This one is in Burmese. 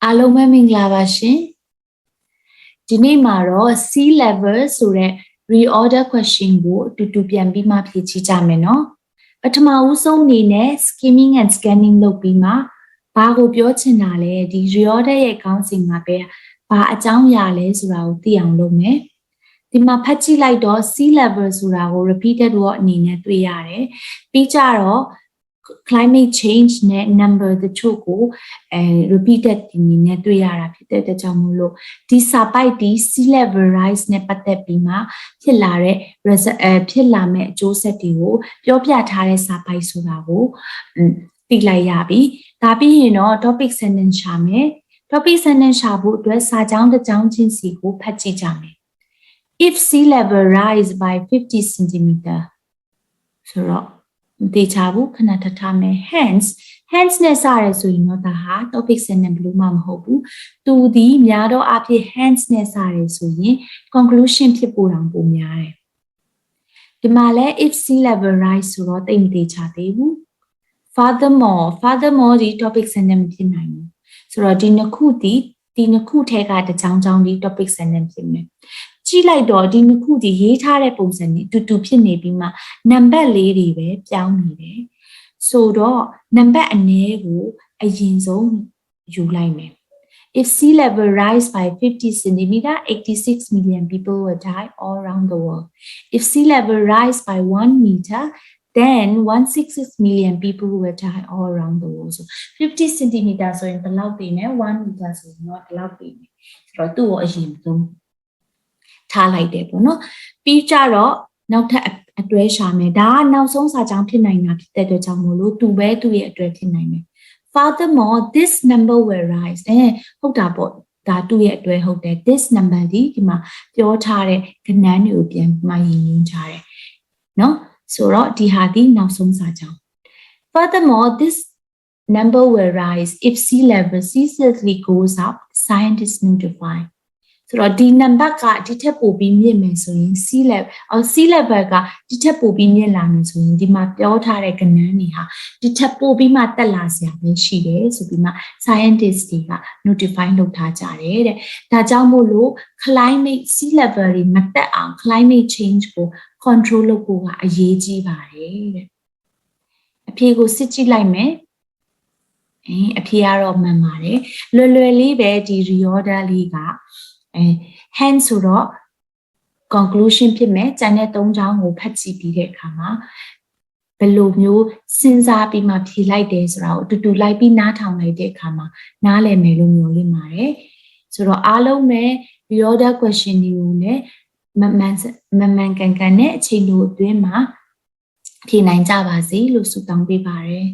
အားလုံးပဲမင်္ဂလာပါရှင်ဒီနေ့မှာတော့ C level ဆိုတဲ့ reorder question ကိုအတူတူပြန်ပြီးမှဖြေကြည့်ကြမယ်နော်ပထမဦးဆုံးအနေနဲ့ skimming and scanning လုပ်ပြီးမှဘာကိုပြောချင်တာလဲဒီ reorder ရဲ့ခေါင်းစဉ်မှာပဲဘာအကြောင်းအရာလဲဆိုတာကိုသိအောင်လုပ်မယ်ဒီမှာဖတ်ကြည့်လိုက်တော့ C level ဆိုတာကို repeated word အနေနဲ့တွေ့ရတယ်ပြီးကြတော့climate change နဲ့ number တချို့ကို repeated အနေနဲ့တွေ့ရတာဖြစ်တဲ့အတွက်ကြောင့်မို့လို့ဒီစာပိုက်ဒီ sea level rise နဲ့ပတ်သက်ပြီးမှဖြစ်လာတဲ့ဖြစ်လာမဲ့အကျိုးဆက်တွေကိုပြောပြထားတဲ့စာပိုက်ဆိုတာကိုသိလိုက်ရပြီဒါပြီးရင်တော့ topic sentence ရှာမယ် topic sentence ရှာဖို့အတွက်စာကြောင်းတစ်ကြောင်းချင်းစီကိုဖတ်ကြည့်ကြမယ် if sea level rise by 50 cm ဆိုတော့တေချာဘူးခဏထားမယ် hence နဲ့စရဲဆိုရင်တော့ဒါဟာ topic sentence ဘယ်လိုမှမဟုတ်ဘူးသူဒီများတော့အဖြစ် hence နဲ့စရဲဆိုရင် conclusion ဖြစ်ပေါ်အောင်ပုံများတယ်ဒီမှာလဲ if sea level rise ဆိုတော့တိတ်မတေချာသေးဘူး furthermore ဒီ topic sentence မဖြစ်နိုင်ဘူးဆိုတော့ဒီနှစ်ခုထဲကတစ်ကြောင်းဒီ topic sentence ဖြစ်မယ်ကြည့်လိုက်တော့ဒီနှစ်ခုဒီရေးထားတဲ့ပုံစံနဲ့တူတူဖြစ်နေပြီးမှနံပါတ်လေးတွေပဲပြောင်းနေတယ်ဆိုတော့နံပါတ်အနည်းကိုအရင်ဆုံးယူလိုက်မယ် if sea level rise by 50 cm 86 million people will die all around the world if sea level rise by 1 meter then 166 million people will die all around the world so 50 cm ဆိုရင်ဘယ်လောက်ပြီလဲ1 meter ဆိုရင်တော့ဘယ်လောက်ပြီလဲဆိုတော့သူ့ကိုအရင်ဆုံးထားလိုက်တယ်ပေါ့နော်ပြီးကြတော့နောက်ထပ်အတွဲရှာမယ်ဒါကနောက်ဆုံးစာကြောင်းဖြစ်နိုင်တာဖြစ်တဲ့အတွက်ကြောင့်မို့လို့သူပဲသူ့ရဲ့အတွဲဖြစ်နိုင်မယ် furthermore this number will rise ဟုတ်တာပေါ့ဒါသူ့ရဲ့အတွဲဟုတ်တယ် this number ဒီမှာပြောထားတဲ့ကဏ္ဍတွေကိုပြန်မှရင်းနှီးထားတယ်နော်ဆိုတော့ဒီဟာဒီနောက်ဆုံးစာကြောင်း furthermore this number will rise if sea level ceaselessly goes up scientists notifyဆိုတော့ဒီနံပါတ်ကဒီထက်ပိုပြီးမြင့်မယ်ဆိုရင် sea level ကဒီထက်ပိုပြီးမြင့်လာမယ်ဆိုရင်ဒီမှာပြောထားတဲ့ကဏ္ဍတွေဟာဒီထက်ပိုပြီးမှတက်လာစရာပဲရှိတယ်ဆိုပြီးမှ scientist တွေက notify လုပ်ထားကြတယ်တဲ့ဒါကြောင့်မို့လို့ climate sea level တွေမတက်အောင် climate change ကို control လုပ်ဖို့ကအရေးကြီးပါတယ်တဲ့အဖြေကိုစစ်ကြည့်လိုက်မယ်အဖြေကတော့မှန်ပါတယ်လွယ်လွယ်လေးပဲဒီ reorder လေးကhence ဆိုတော့ conclusion ဖြစ်မယ်ကျန်တဲ့၃ချောင်းကိုဖတ်ကြည့်ပြီးတဲ့အခါမှာဘယ်လိုမျိုးစဉ်းစားပြီးမှဖြေလိုက်တယ်ဆိုတာကိုအတူတူလိုက်ပြီးနားထောင်လိုက်တဲ့အခါမှာနားလည်မယ်လို့မျှော်လင့်ပါတယ်ဆိုတော့အားလုံးပဲ reorder question တွေကိုလည်းမမှန်ကန်နဲ့အချိန်တိုအတွင်းမှာဖြေနိုင်ကြပါစေလို့ဆုတောင်းပေးပါတယ်